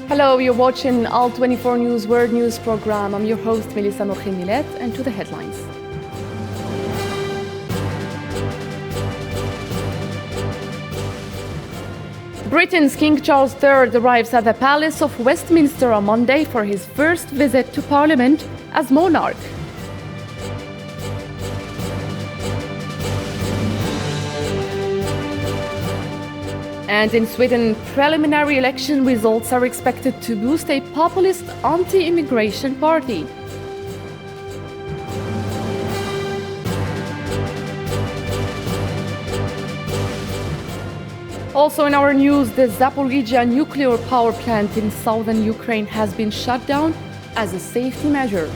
Hello, you're watching All 24 News World News Program. I'm your host, Melissa Morkhimilet, and to the headlines. Britain's King Charles III arrives at the Palace of Westminster on Monday for his first visit to Parliament as monarch. And in Sweden, preliminary election results are expected to boost a populist anti-immigration party. Also in our news, the Safaricia nuclear power plant in southern Ukraine has been shut down as a safety measure.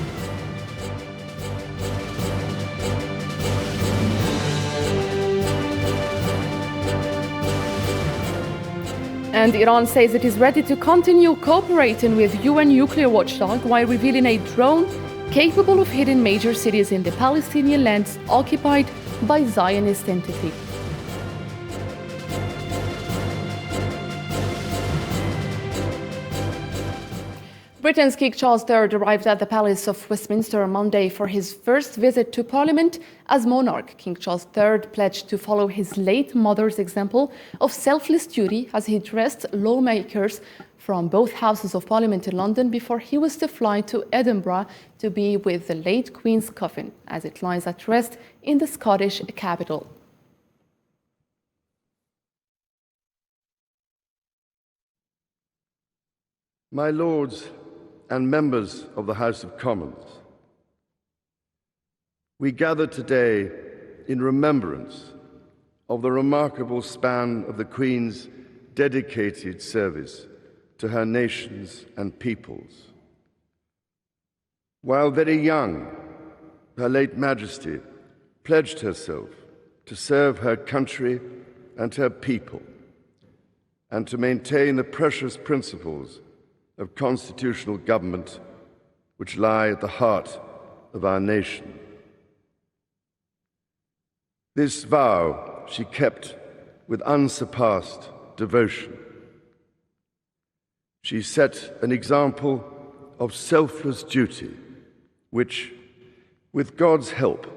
And Iran says it is ready to continue cooperating with UN nuclear watchdog while revealing a drone capable of hitting major cities in the Palestinian lands occupied by Zionist entity. Britain's King Charles III arrived at the Palace of Westminster on Monday for his first visit to Parliament as monarch. King Charles III pledged to follow his late mother's example of selfless duty as he addressed lawmakers from both Houses of Parliament in London before he was to fly to Edinburgh to be with the late Queen's coffin as it lies at rest in the Scottish capital. My lords and members of the House of Commons, we gather today in remembrance of the remarkable span of the Queen's dedicated service to her nations and peoples. While very young, Her late Majesty pledged herself to serve her country and her people and to maintain the precious principles of constitutional government which lie at the heart of our nation. This vow she kept with unsurpassed devotion. She set an example of selfless duty which, with God's help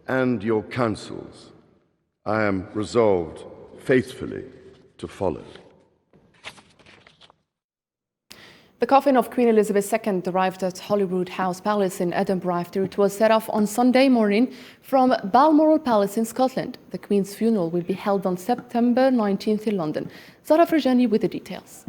and your counsels, I am resolved faithfully to follow. The coffin of Queen Elizabeth II arrived at Holyrood House Palace in Edinburgh after it was set off on Sunday morning from Balmoral Palace in Scotland. The Queen's funeral will be held on September 19th in London. Zara Farjani with the details.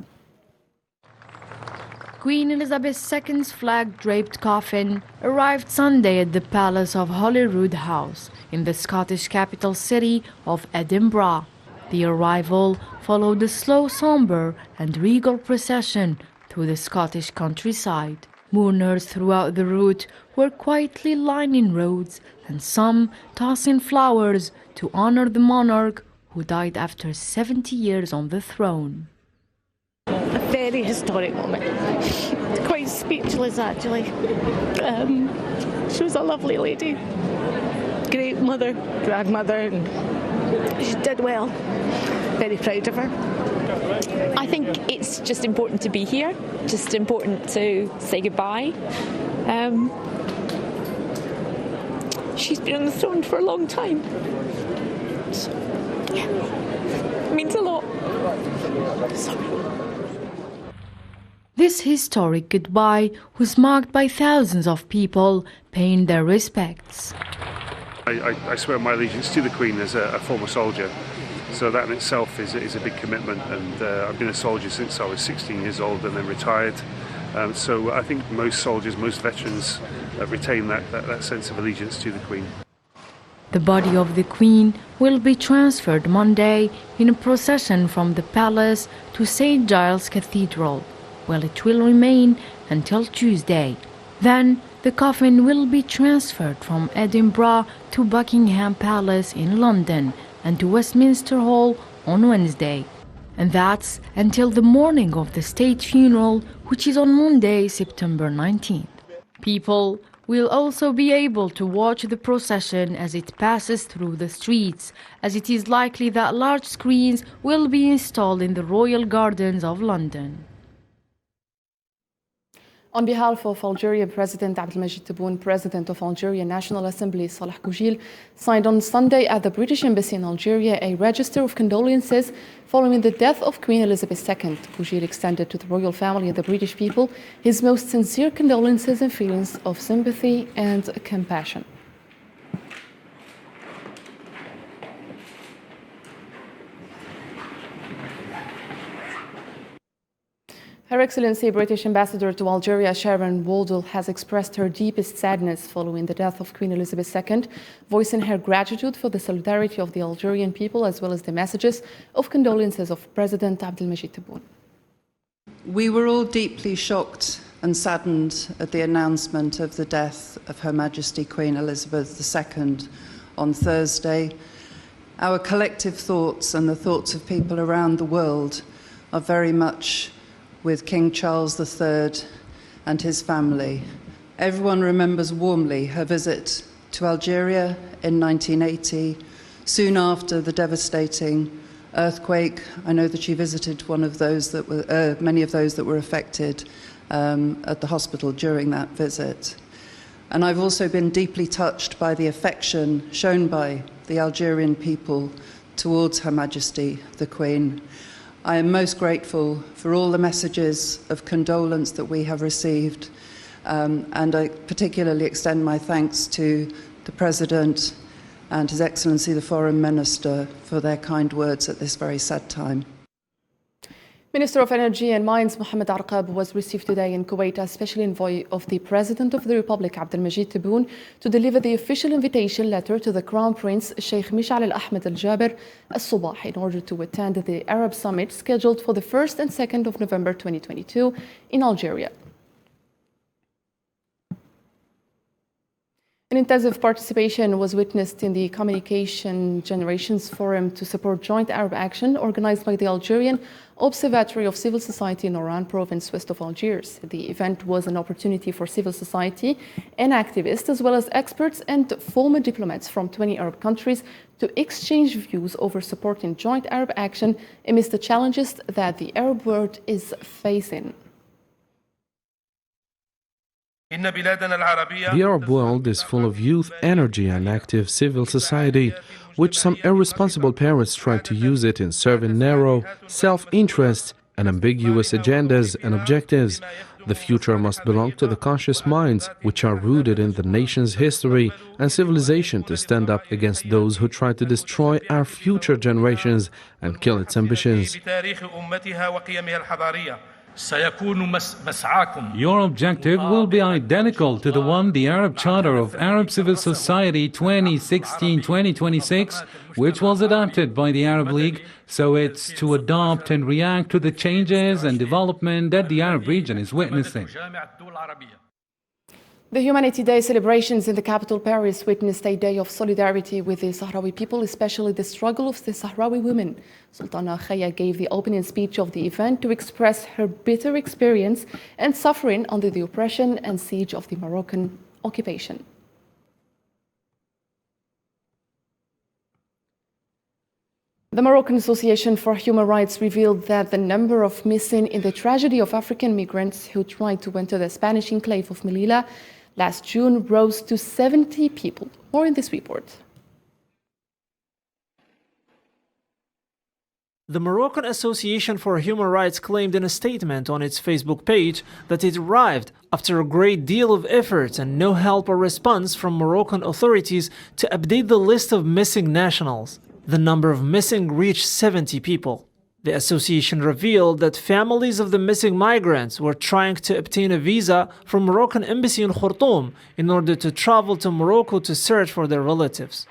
Queen Elizabeth II's flag-draped coffin arrived Sunday at the Palace of Holyrood House in the Scottish capital city of Edinburgh. The arrival followed a slow, sombre and regal procession through the Scottish countryside. Mourners throughout the route were quietly lining roads and some tossing flowers to honor the monarch who died after 70 years on the throne. A very historic moment. Quite speechless, actually. She was a lovely lady. Great mother, grandmother, and she did well. Very proud of her. I think it's just important to be here, just important to say goodbye. She's been on the throne for a long time. So, yeah, it means a lot. Sorry. This historic goodbye was marked by thousands of people paying their respects. I swear my allegiance to the Queen as a former soldier. So that in itself is a big commitment, and I've been a soldier since I was 16 years old and then retired. So I think most soldiers, most veterans retain that sense of allegiance to the Queen. The body of the Queen will be transferred Monday in a procession from the palace to St. Giles Cathedral, where it will remain until Tuesday. Then the coffin will be transferred from Edinburgh to Buckingham Palace in London and to Westminster Hall on Wednesday. And that's until the morning of the state funeral, which is on Monday, September 19th. People will also be able to watch the procession as it passes through the streets, as it is likely that large screens will be installed in the Royal Gardens of London. On behalf of Algerian President Abdelmajid Tebboune, President of Algerian National Assembly Salah Koujil signed on Sunday at the British Embassy in Algeria a register of condolences following the death of Queen Elizabeth II. Koujil extended to the royal family and the British people his most sincere condolences and feelings of sympathy and compassion. Her Excellency British Ambassador to Algeria Sharon Waldell has expressed her deepest sadness following the death of Queen Elizabeth II, voicing her gratitude for the solidarity of the Algerian people as well as the messages of condolences of President Abdelmajid Tebboune. We were all deeply shocked and saddened at the announcement of the death of Her Majesty Queen Elizabeth II on Thursday. Our collective thoughts and the thoughts of people around the world are very much with King Charles III and his family. Everyone remembers warmly her visit to Algeria in 1980, soon after the devastating earthquake. I know that she visited many of those that were affected at the hospital during that visit. And I've also been deeply touched by the affection shown by the Algerian people towards Her Majesty the Queen. I am most grateful for all the messages of condolence that we have received, and I particularly extend my thanks to the President and His Excellency the Foreign Minister for their kind words at this very sad time. Minister of Energy and Mines Mohamed Arqab was received today in Kuwait as special envoy of the President of the Republic Abdelmajid Tebboune to deliver the official invitation letter to the Crown Prince Sheikh Mishal Al Ahmed Al Jaber Al Subah in order to attend the Arab Summit scheduled for the 1st and 2nd of November 2022 in Algeria. An intensive participation was witnessed in the Communication Generations Forum to support joint Arab action organized by the Algerian Observatory of Civil Society in Oran province west of Algiers. The event was an opportunity for civil society and activists as well as experts and former diplomats from 20 Arab countries to exchange views over supporting joint Arab action amidst the challenges that the Arab world is facing. The Arab world is full of youth, energy and active civil society, which some irresponsible parents try to use it in serving narrow, self-interest and ambiguous agendas and objectives. The future must belong to the conscious minds, which are rooted in the nation's history and civilization, to stand up against those who try to destroy our future generations and kill its ambitions. Your objective will be identical to the one the Arab Charter of Arab Civil Society 2016-2026, which was adopted by the Arab League, so it's to adopt and react to the changes and development that the Arab region is witnessing. The Humanity Day celebrations in the capital Paris witnessed a day of solidarity with the Sahrawi people, especially the struggle of the Sahrawi women. Sultana Khaya gave the opening speech of the event to express her bitter experience and suffering under the oppression and siege of the Moroccan occupation. The Moroccan Association for Human Rights revealed that the number of missing in the tragedy of African migrants who tried to enter the Spanish enclave of Melilla last June rose to 70 people. More in this report. The Moroccan Association for Human Rights claimed in a statement on its Facebook page that it arrived after a great deal of effort and no help or response from Moroccan authorities to update the list of missing nationals. The number of missing reached 70 people. The association revealed that families of the missing migrants were trying to obtain a visa from Moroccan embassy in Khartoum in order to travel to Morocco to search for their relatives.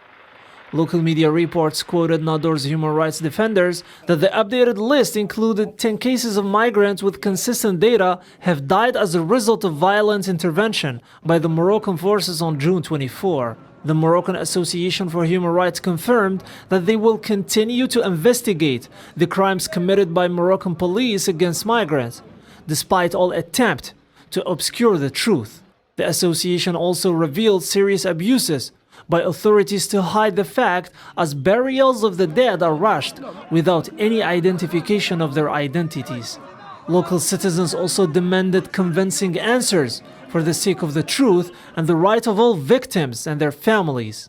Local media reports quoted Nador's human rights defenders that the updated list included 10 cases of migrants with consistent data have died as a result of violent intervention by the Moroccan forces on June 24. The Moroccan Association for Human Rights confirmed that they will continue to investigate the crimes committed by Moroccan police against migrants, despite all attempt to obscure the truth. The association also revealed serious abuses by authorities to hide the fact, as burials of the dead are rushed without any identification of their identities. Local citizens also demanded convincing answers for the sake of the truth and the right of all victims and their families.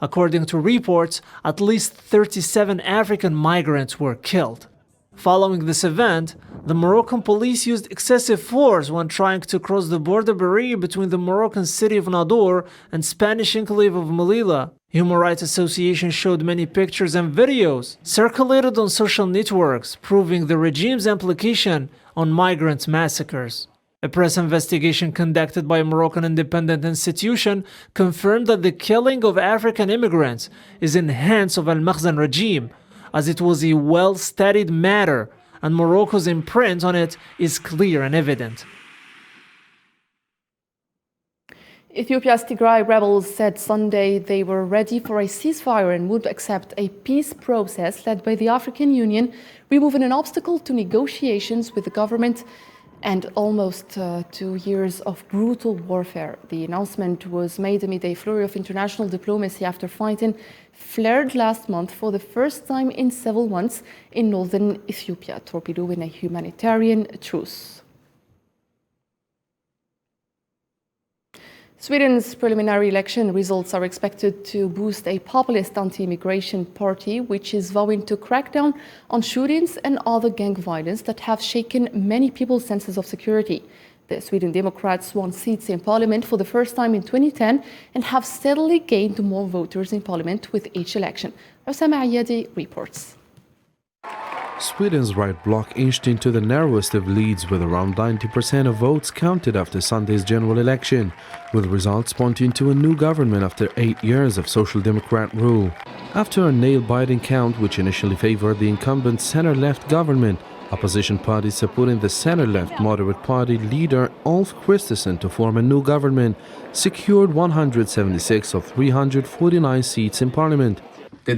According to reports, at least 37 African migrants were killed. Following this event, the Moroccan police used excessive force when trying to cross the border barrier between the Moroccan city of Nador and Spanish enclave of Melilla. Human Rights Association showed many pictures and videos circulated on social networks proving the regime's implication on migrant massacres. A press investigation conducted by a Moroccan independent institution confirmed that the killing of African immigrants is in the hands of Al-Makhzen regime, as it was a well-studied matter, and Morocco's imprint on it is clear and evident. Ethiopia's Tigray rebels said Sunday they were ready for a ceasefire and would accept a peace process led by the African Union, removing an obstacle to negotiations with the government and almost 2 years of brutal warfare. The announcement was made amid a flurry of international diplomacy after fighting flared last month for the first time in several months in northern Ethiopia, torpedoing a humanitarian truce. Sweden's preliminary election results are expected to boost a populist anti-immigration party which is vowing to crack down on shootings and other gang violence that have shaken many people's senses of security. The Sweden Democrats won seats in parliament for the first time in 2010 and have steadily gained more voters in parliament with each election. Osama Ayadi reports. Sweden's right bloc inched into the narrowest of leads with around 90% of votes counted after Sunday's general election, with results pointing to a new government after 8 years of Social Democrat rule. After a nail-biting count which initially favored the incumbent center-left government, opposition parties supporting the center-left moderate party leader Ulf Kristersson to form a new government secured 176 of 349 seats in parliament. The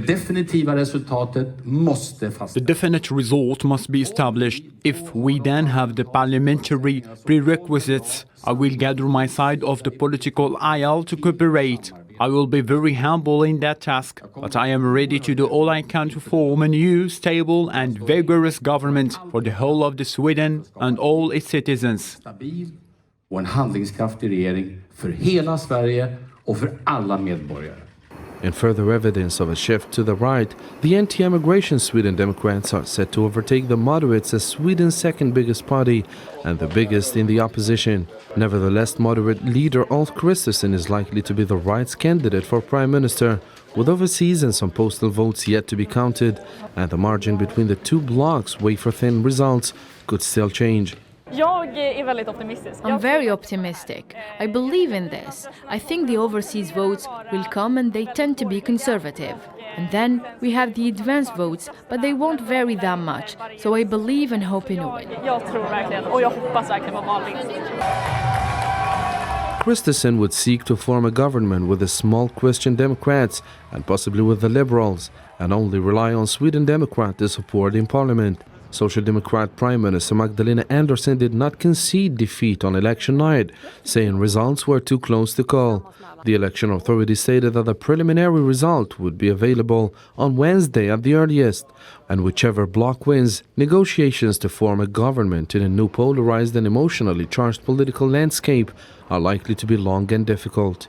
definite result must be established. If we then have the parliamentary prerequisites, I will gather my side of the political aisle to cooperate. I will be very humble in that task, but I am ready to do all I can to form a new, stable and vigorous government for the whole of the Sweden and all its citizens. Och en handlingskraftig regering för hela Sverige och för alla medborgare. In further evidence of a shift to the right, the anti-immigration Sweden Democrats are set to overtake the moderates as Sweden's second biggest party and the biggest in the opposition. Nevertheless, moderate leader Ulf Kristersson is likely to be the right's candidate for prime minister, with overseas and some postal votes yet to be counted, and the margin between the two blocs wafer-thin results could still change. I'm very optimistic. I believe in this. I think the overseas votes will come and they tend to be conservative. And then we have the advanced votes, but they won't vary that much. So I believe and hope in a win. Kristersson would seek to form a government with the small Christian Democrats and possibly with the Liberals, and only rely on Sweden Democrat to support in parliament. Social Democrat Prime Minister Magdalena Andersson did not concede defeat on election night, saying results were too close to call. The election authority stated that the preliminary result would be available on Wednesday at the earliest, and whichever bloc wins, negotiations to form a government in a new polarized and emotionally charged political landscape are likely to be long and difficult.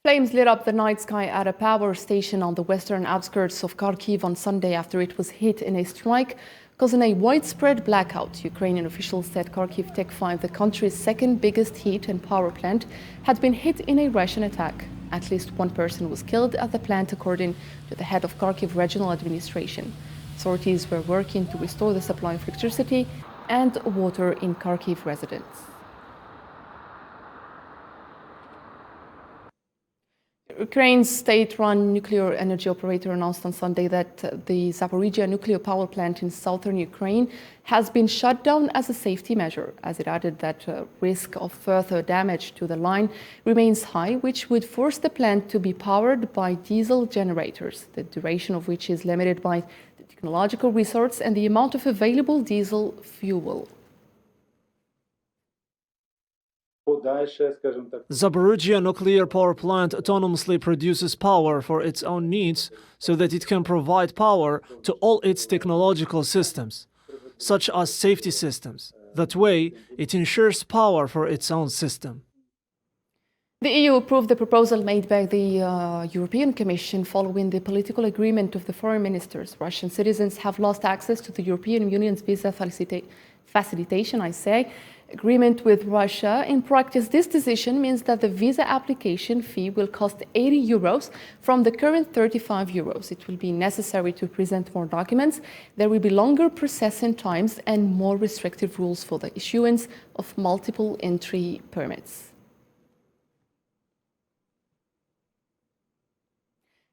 Flames lit up the night sky at a power station on the western outskirts of Kharkiv on Sunday after it was hit in a strike, causing a widespread blackout. Ukrainian officials said Kharkiv Tech 5, the country's second biggest heat and power plant, had been hit in a Russian attack. At least one person was killed at the plant, according to the head of Kharkiv Regional Administration. Authorities were working to restore the supply of electricity and water in Kharkiv residents. Ukraine's state-run nuclear energy operator announced on Sunday that the Safaricia nuclear power plant in southern Ukraine has been shut down as a safety measure, as it added that risk of further damage to the line remains high, which would force the plant to be powered by diesel generators, the duration of which is limited by the technological resource and the amount of available diesel fuel. Zaporizhzhia nuclear power plant autonomously produces power for its own needs so that it can provide power to all its technological systems. such as safety systems. That way, it ensures power for its own system. The EU approved the proposal made by the European Commission following the political agreement of the foreign ministers. Russian citizens have lost access to the European Union's visa facilitation, agreement with Russia. In practice, this decision means that the visa application fee will cost 80 euros from the current 35 euros. It will be necessary to present more documents. There will be longer processing times and more restrictive rules for the issuance of multiple entry permits.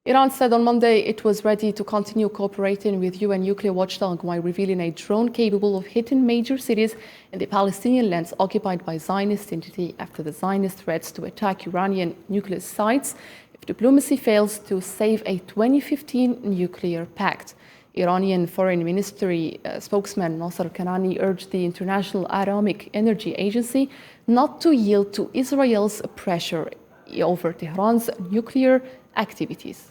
Iran said on Monday it was ready to continue cooperating with UN nuclear watchdog while revealing a drone capable of hitting major cities in the Palestinian lands occupied by Zionist entity after the Zionist threats to attack Iranian nuclear sites if diplomacy fails to save a 2015 nuclear pact. Iranian Foreign Ministry spokesman Nasser Kanani urged the International Atomic Energy Agency not to yield to Israel's pressure over Tehran's nuclear activities.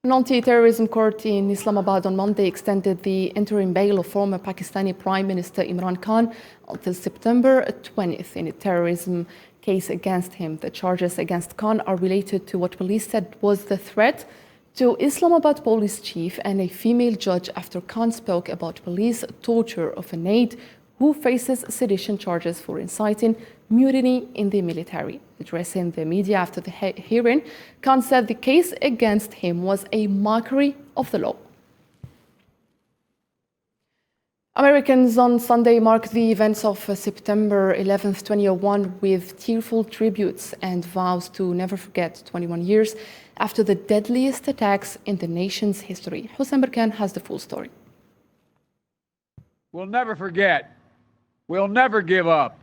An anti-terrorism court in Islamabad on Monday extended the interim bail of former Pakistani Prime Minister Imran Khan until September 20th in a terrorism case against him. The charges against Khan are related to what police said was the threat to Islamabad police chief and a female judge after Khan spoke about police torture of an aide who faces sedition charges for inciting mutiny in the military. Addressing the media after the hearing, Khan said the case against him was a mockery of the law. Americans on Sunday marked the events of September 11, 2001 with tearful tributes and vows to never forget 21 years after the deadliest attacks in the nation's history. Hossein Berkan has the full story. We'll never forget. We'll never give up.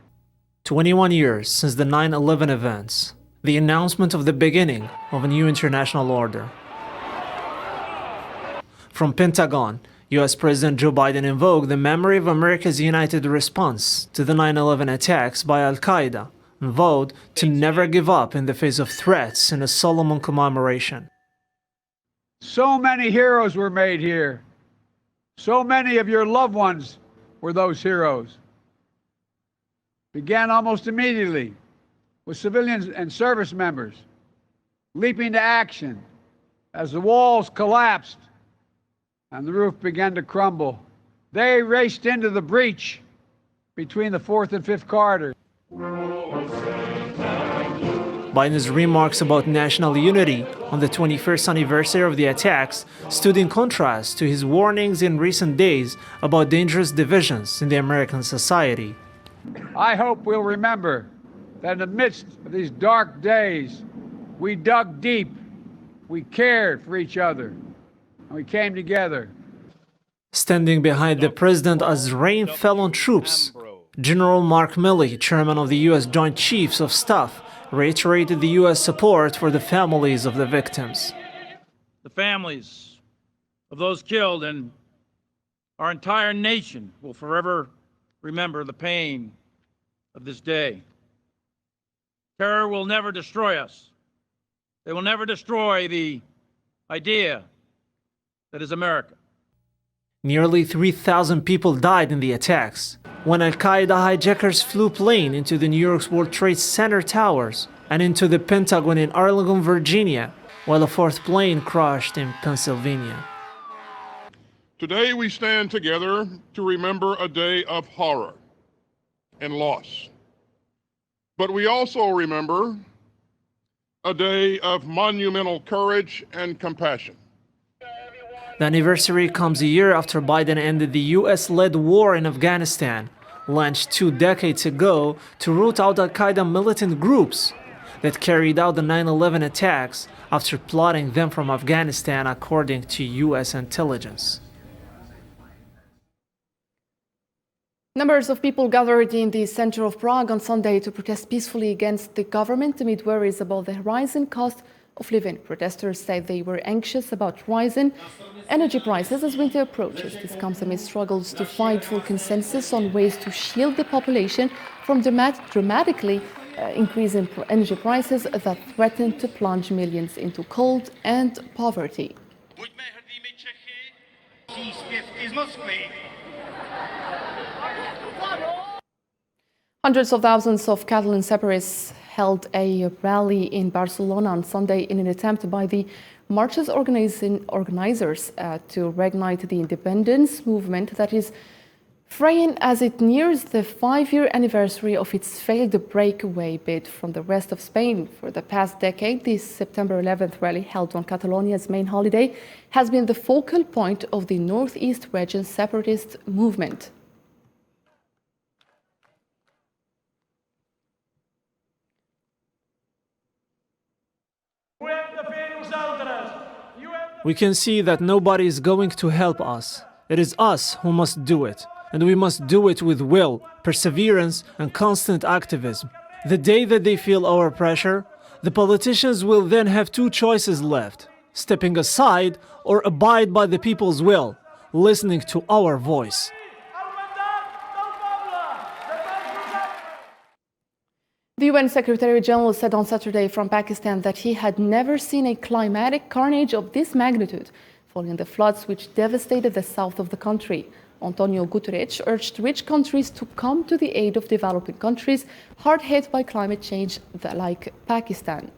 21 years since the 9/11 events, the announcement of the beginning of a new international order. From Pentagon, US President Joe Biden invoked the memory of America's united response to the 9/11 attacks by Al-Qaeda and vowed to never give up in the face of threats in a solemn commemoration. So many heroes were made here. So many of your loved ones were those heroes. Began almost immediately with civilians and service members leaping to action as the walls collapsed and the roof began to crumble. They raced into the breach between the 4th and 5th corridors. Biden's remarks about national unity on the 21st anniversary of the attacks stood in contrast to his warnings in recent days about dangerous divisions in the American society. I hope we'll remember that in the midst of these dark days, we dug deep, we cared for each other, and we came together. Standing behind the president as rain fell on troops, General Mark Milley, chairman of the U.S. Joint Chiefs of Staff, reiterated the U.S. support for the families of the victims. The families of those killed and our entire nation will forever remember the pain of this day. Terror will never destroy us. They will never destroy the idea that is America. Nearly 3,000 people died in the attacks when Al-Qaeda hijackers flew plane into the New York's World Trade Center towers and into the Pentagon in Arlington, Virginia, while a fourth plane crashed in Pennsylvania. Today we stand together to remember a day of horror and loss. But we also remember a day of monumental courage and compassion. The anniversary comes a year after Biden ended the US-led war in Afghanistan, launched 2 decades ago to root out Al-Qaeda militant groups that carried out the 9/11 attacks after plotting them from Afghanistan, according to US intelligence. Numbers of people gathered in the center of Prague on Sunday to protest peacefully against the government amid worries about the rising cost of living. Protesters said they were anxious about rising energy prices as winter approaches. This comes amid struggles to find full consensus on ways to shield the population from dramatically increasing energy prices that threaten to plunge millions into cold and poverty. Hundreds of thousands of Catalan separatists held a rally in Barcelona on Sunday in an attempt by the march's organizers to reignite the independence movement that is fraying as it nears the 5-year anniversary of its failed breakaway bid from the rest of Spain. For the past decade, this September 11th rally held on Catalonia's main holiday has been the focal point of the Northeast region's separatist movement. We can see that nobody is going to help us. It is us who must do it. And we must do it with will, perseverance, and constant activism. The day that they feel our pressure, the politicians will then have two choices left: stepping aside or abide by the people's will, listening to our voice. The UN Secretary General said on Saturday from Pakistan that he had never seen a climatic carnage of this magnitude following the floods which devastated the south of the country. Antonio Guterres urged rich countries to come to the aid of developing countries hard hit by climate change like Pakistan.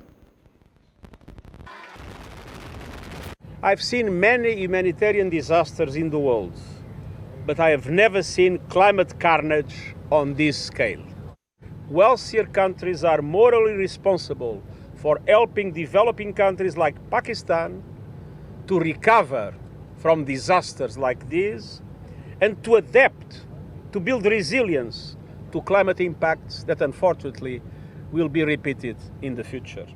I've seen many humanitarian disasters in the world, but I have never seen climate carnage on this scale. Wealthier countries are morally responsible for helping developing countries like Pakistan to recover from disasters like these and to adapt, to build resilience to climate impacts that unfortunately will be repeated in the future.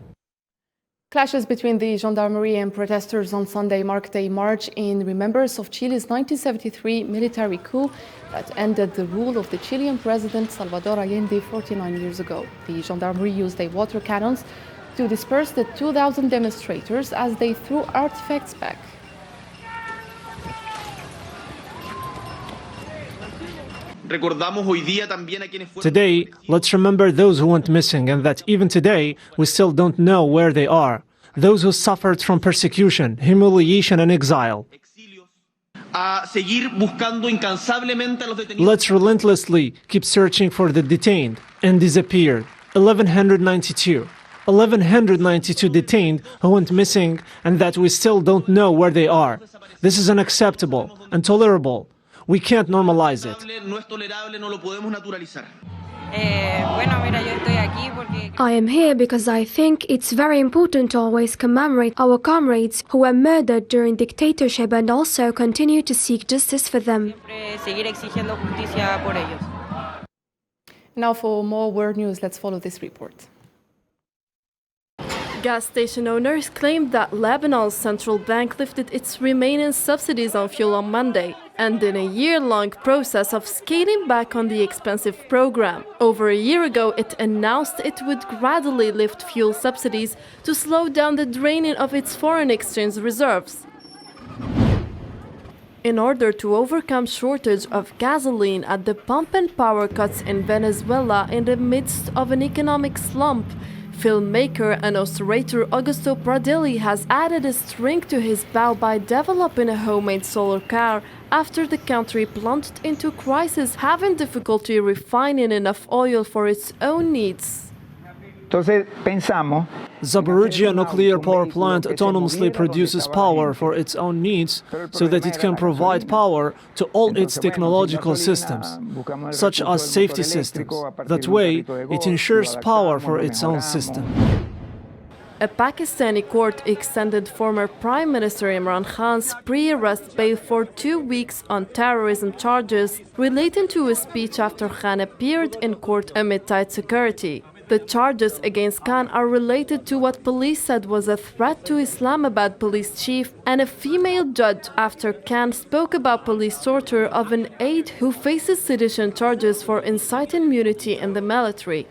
Clashes between the gendarmerie and protesters on Sunday marked a march in remembrance of Chile's 1973 military coup that ended the rule of the Chilean president Salvador Allende 49 years ago. The gendarmerie used water cannons to disperse the 2,000 demonstrators as they threw artifacts back. Today, let's remember those who went missing and that even today, we still don't know where they are. Those who suffered from persecution, humiliation and exile. Let's relentlessly keep searching for the detained and disappeared. 1,192 detained who went missing and that we still don't know where they are. This is unacceptable, intolerable. We can't normalize it. I am here because I think it's very important to always commemorate our comrades who were murdered during dictatorship and also continue to seek justice for them. Now for more world news, let's follow this report. Gas station owners claimed that Lebanon's central bank lifted its remaining subsidies on fuel on Monday, and in a year-long process of scaling back on the expensive program. Over a year ago, it announced it would gradually lift fuel subsidies to slow down the draining of its foreign exchange reserves. In order to overcome shortage of gasoline at the pump and power cuts in Venezuela in the midst of an economic slump, filmmaker and illustrator Augusto Pradelli has added a string to his bow by developing a homemade solar car after the country plunged into crisis, having difficulty refining enough oil for its own needs. Zaporizhia nuclear power plant autonomously produces power for its own needs so that it can provide power to all its technological systems, such as safety systems. That way, it ensures power for its own system. A Pakistani court extended former Prime Minister Imran Khan's pre-arrest bail for 2 weeks on terrorism charges relating to a speech after Khan appeared in court amid tight security. The charges against Khan are related to what police said was a threat to Islamabad police chief and a female judge after Khan spoke about police torture of an aide who faces sedition charges for inciting mutiny in the military.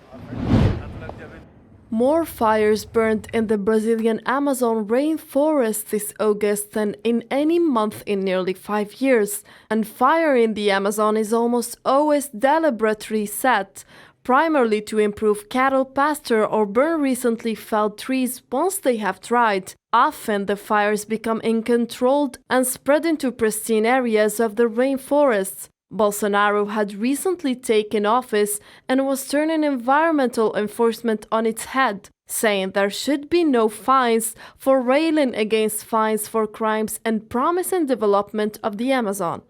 More fires burned in the Brazilian Amazon rainforest this August than in any month in nearly 5 years. And fire in the Amazon is almost always deliberately set, primarily to improve cattle pasture or burn recently felled trees once they have dried. Often the fires become uncontrolled and spread into pristine areas of the rainforests. Bolsonaro had recently taken office and was turning environmental enforcement on its head, saying there should be no fines for railing against fines for crimes and promising development of the Amazon.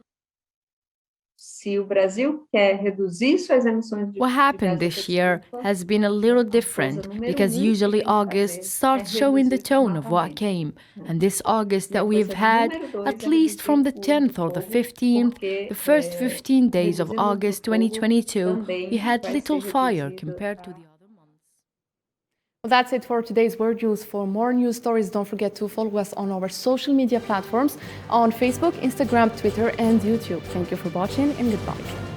What happened this year has been a little different because usually August starts showing the tone of what came. And this August that we've had, at least from the 10th or the 15th, the first 15 days of August 2022, we had little fire compared to the other months. Well, that's it for today's Word News. For more news stories, don't forget to follow us on our social media platforms on Facebook, Instagram, Twitter, and YouTube. Thank you for watching and goodbye.